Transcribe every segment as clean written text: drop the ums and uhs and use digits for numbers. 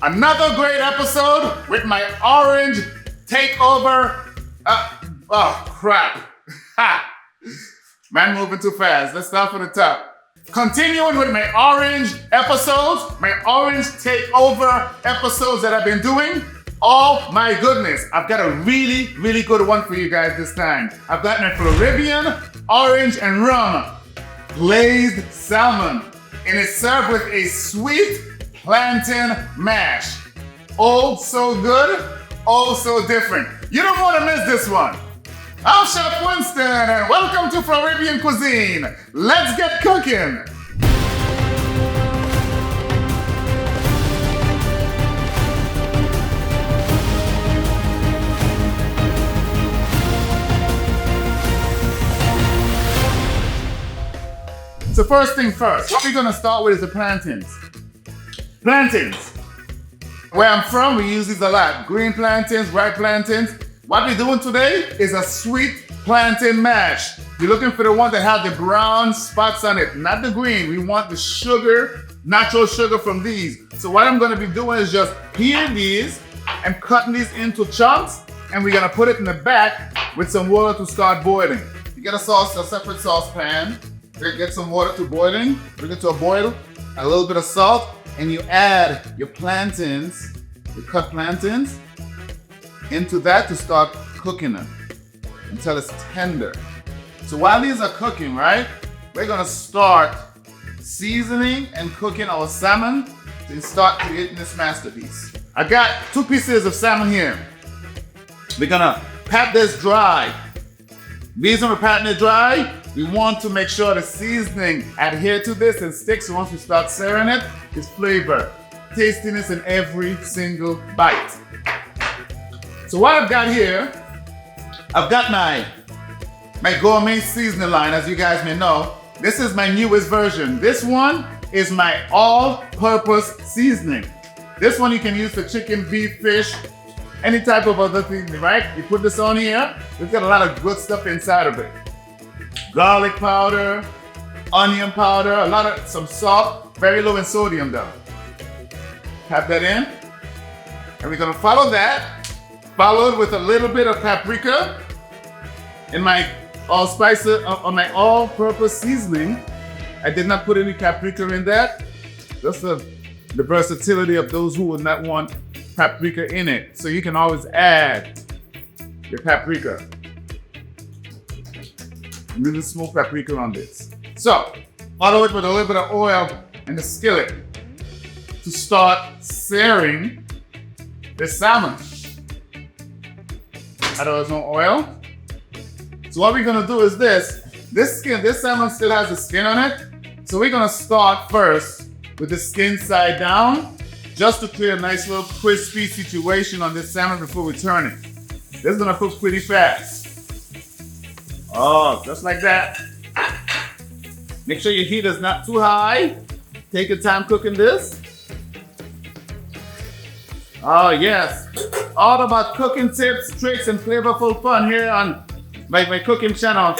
Another great episode with my orange takeover. Oh crap. Ha. Man moving too fast. Let's start from the top. Continuing with my orange episodes, my orange takeover episodes that I've been doing. Oh my goodness, I've got a really good one for you guys this time. I've got my Floridian orange and rum glazed salmon, and it's served with a sweet plantain mash. Oh, so good, oh, so different. You don't want to miss this one. I'm Chef Winston, and welcome to Floridian Cuisine. Let's get cooking. So first thing first, what we're gonna start with is the plantains. Plantains. Where I'm from, we use these a lot. Green plantains, white plantains. What we're doing today is a sweet plantain mash. You're looking for the one that has the brown spots on it, not the green. We want the sugar, natural sugar from these. So what I'm gonna be doing is just peeling these and cutting these into chunks, and we're gonna put it in the back with some water to start boiling. You get a separate saucepan. Get some water to boiling, bring it to a boil, a little bit of salt, and you add your plantains, your cut plantains, into that to start cooking them until it's tender. So while these are cooking, right, we're gonna start seasoning and cooking our salmon to start creating this masterpiece. I got 2 pieces of salmon here. We're gonna pat this dry. The reason we're patting it dry, we want to make sure the seasoning adhere to this and sticks. So once we start searing it, it's flavor, tastiness in every single bite. So what I've got here, I've got my gourmet seasoning line, as you guys may know. This is my newest version. This one is my all-purpose seasoning. This one you can use for chicken, beef, fish, any type of other thing, right? You put this on here, it's got a lot of good stuff inside of it. Garlic powder, onion powder, some salt, very low in sodium though. Tap that in, and we're gonna follow that, followed with a little bit of paprika in my allspice, on my all-purpose seasoning. I did not put any paprika in that, just the versatility of those who would not want paprika in it. So you can always add your paprika. Really small paprika on this. So, follow it with a little bit of oil in the skillet to start searing the salmon. There's no oil. So what we're gonna do is this salmon still has the skin on it. So we're gonna start first with the skin side down, just to create a nice little crispy situation on this salmon before we turn it. This is gonna cook pretty fast. Oh, just like that. Make sure your heat is not too high. Take your time cooking this. Oh yes, all about cooking tips, tricks, and flavorful fun here on my cooking channel,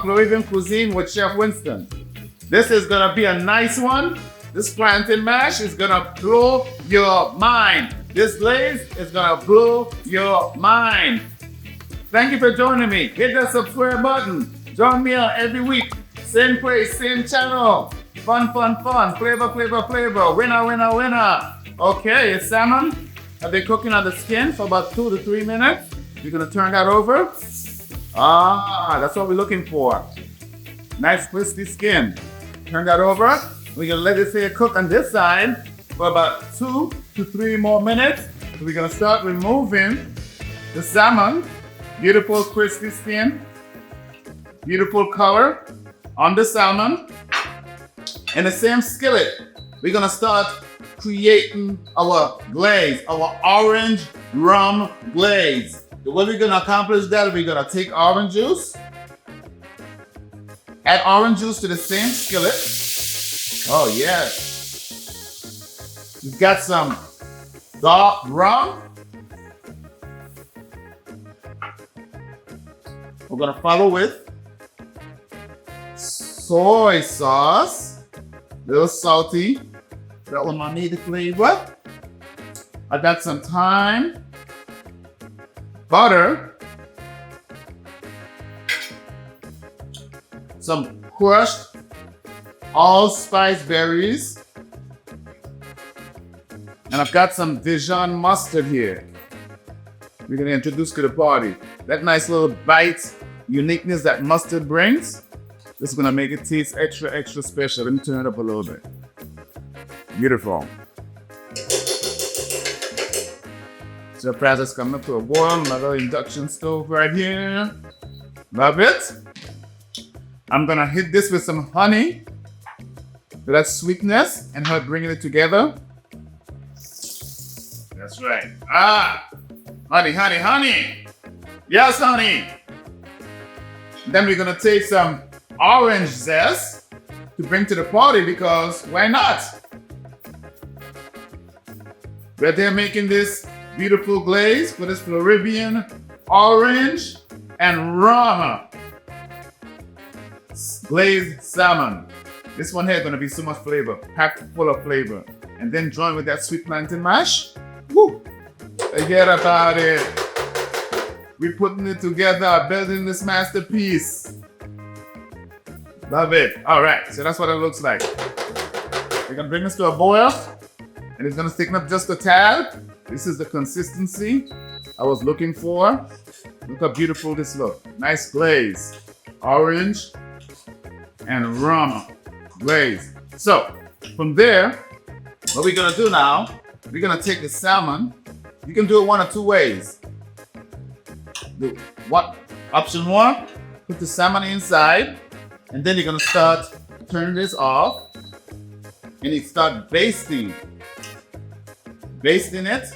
Floridian Cuisine with Chef Winston. This is gonna be a nice one. This plantain mash is gonna blow your mind. This glaze is gonna blow your mind. Thank you for joining me. Hit that subscribe button. Join me every week. Same place, same channel. Fun, flavor, winner. Okay, it's salmon. I've been cooking on the skin for about 2 to 3 minutes. You're gonna turn that over. That's what we're looking for. Nice crispy skin. Turn that over. We're gonna let it say cook on this side for about 2 to 3 more minutes. So we're gonna start removing the salmon. Beautiful crispy skin, beautiful color on the salmon. In the same skillet, we're gonna start creating our glaze, our orange rum glaze. The way we're gonna accomplish that, we're gonna take orange juice, add orange juice to the same skillet. Oh yes. We've got some dark rum. We're gonna follow with soy sauce, a little salty, that one I need the flavor. I got some thyme, butter, some crushed allspice berries, and I've got some Dijon mustard here. We're gonna introduce to the party. That nice little bite, uniqueness that mustard brings. This is gonna make it taste extra, extra special. Let me turn it up a little bit. Beautiful. So the process coming up to a boil. Another induction stove right here. Love it. I'm gonna hit this with some honey for that sweetness and her bringing it together. That's right. Honey, honey, honey. Yes, honey. Then we're gonna take some orange zest to bring to the party because why not? We're there making this beautiful glaze for this Floridian orange and rum glazed salmon. This one here is gonna be so much flavor, packed full of flavor. And then join with that sweet plantain mash. Woo! Forget about it. We're putting it together, building this masterpiece. Love it. All right, so that's what it looks like. We're gonna bring this to a boil, and it's gonna thicken up just a tad. This is the consistency I was looking for. Look how beautiful this looks. Nice glaze, orange and rum glaze. So from there, what we're gonna do now, we're gonna take the salmon. You can do it one of two ways. Option one, put the salmon inside, and then you're gonna start turning this off, and you start basting it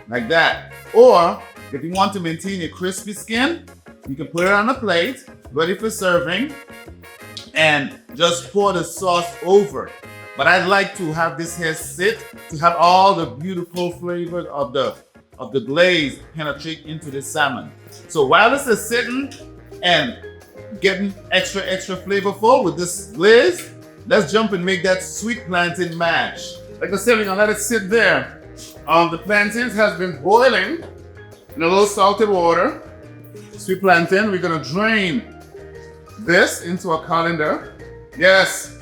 like that. Or if you want to maintain a crispy skin, you can put it on a plate, ready for serving, and just pour the sauce over. But I'd like to have this here sit to have all the beautiful flavors of the glaze penetrate into the salmon. So while this is sitting and getting extra flavorful with this glaze, let's jump and make that sweet plantain mash. Like I said, we're gonna let it sit there. The plantains has been boiling in a little salted water. Sweet plantain, we're gonna drain this into a colander. Yes.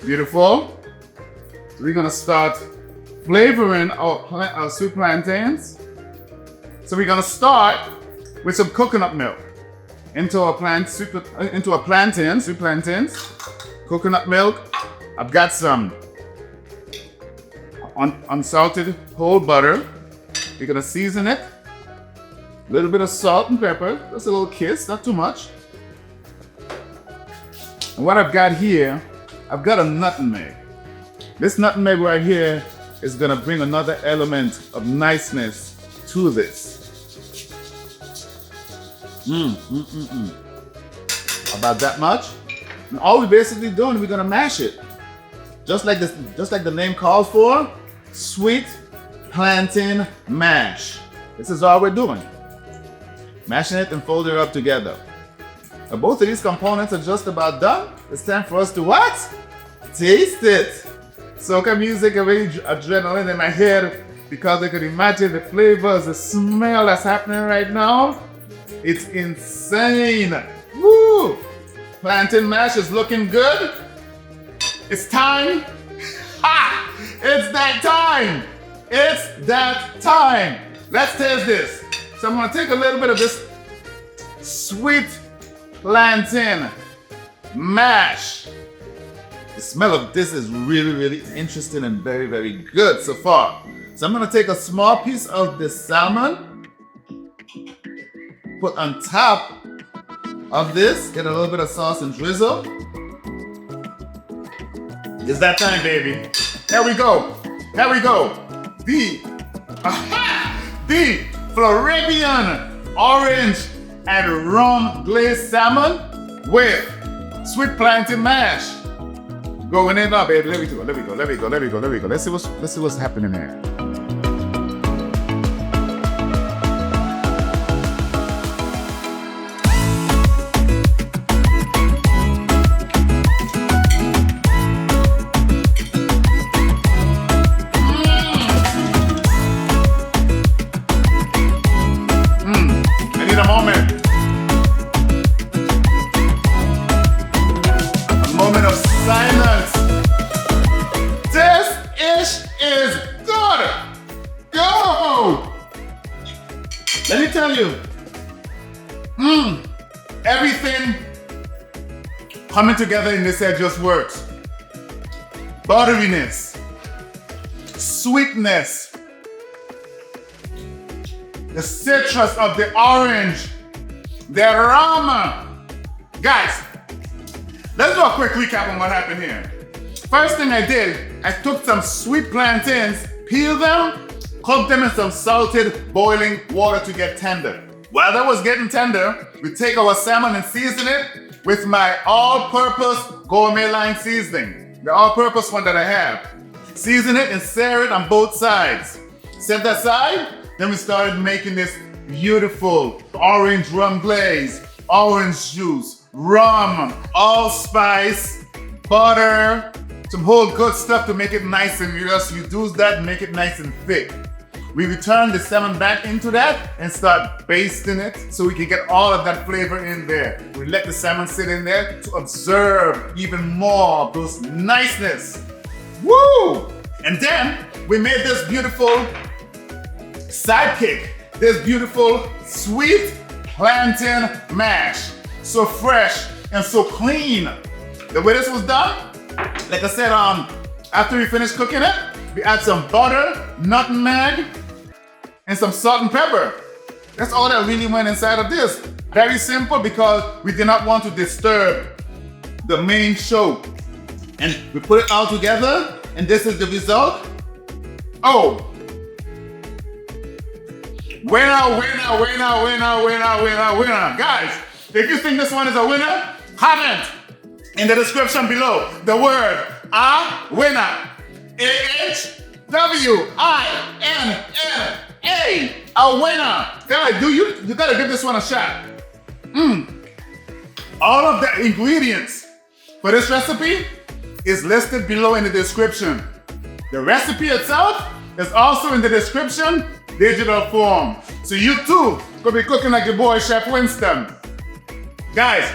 Beautiful. So we're gonna start flavoring our sweet plantains. So we're gonna start with some coconut milk into a plantain, sweet plantains. Coconut milk. I've got some unsalted whole butter. We're gonna season it. A little bit of salt and pepper, just a little kiss, not too much. And what I've got here, I've got a nutmeg. This nutmeg right here is gonna bring another element of niceness to this. About that much. And all we're basically doing, we're gonna mash it. Just like the name calls for, Sweet Plantain Mash. This is all we're doing. Mashing it and folding it up together. Now, both of these components are just about done. It's time for us to what? Taste it. Soca music, a very adrenaline in my head because I could imagine the flavors, the smell that's happening right now. It's insane. Woo! Plantain mash is looking good. It's time. Ha! It's that time. It's that time. Let's taste this. So I'm gonna take a little bit of this sweet plantain mash. The smell of this is really, really interesting and very, very good so far. So I'm gonna take a small piece of the salmon, put on top of this, get a little bit of sauce and drizzle. It's that time, baby. Here we go. Here we go. The Floridian orange and rum glazed salmon with sweet plantain mash. Going in now, baby. Let me go. Let's see what's happening here. tell you, everything coming together in this head just works. Butteriness, sweetness, the citrus of the orange, the aroma. Guys, let's do a quick recap on what happened here. First thing I did, I took some sweet plantains, peeled them, cooked them in some salted boiling water to get tender. While that was getting tender, we take our salmon and season it with my all-purpose gourmet line seasoning, the all-purpose one that I have. Season it and sear it on both sides. Set that aside, then we started making this beautiful orange rum glaze, orange juice, rum, allspice, butter, some whole good stuff to make it nice and you just reduce that and make it nice and thick. We return the salmon back into that and start basting it so we can get all of that flavor in there. We let the salmon sit in there to observe even more of those niceness. Woo! And then we made this beautiful sidekick, this beautiful sweet plantain mash. So fresh and so clean. The way this was done, like I said, after we finished cooking it, we add some butter, nutmeg, and some salt and pepper. That's all that really went inside of this. Very simple because we did not want to disturb the main show. And we put it all together, and this is the result. Oh! Winner, winner, winner, winner, winner, winner, winner. Guys, if you think this one is a winner, comment in the description below the word winner. A-H-W-I-N-N-A. A winner. Guys, you gotta give this one a shot. All of the ingredients for this recipe is listed below in the description. The recipe itself is also in the description, digital form. So you too could be cooking like your boy Chef Winston. Guys,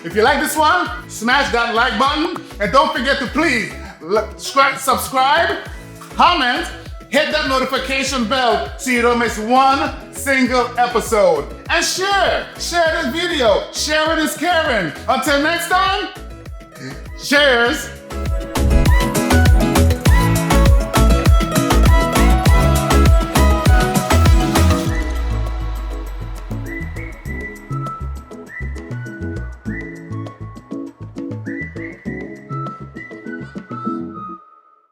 if you like this one, smash that like button and don't forget to please subscribe, comment, hit that notification bell so you don't miss one single episode. And share this video. Sharing is caring. Until next time, cheers.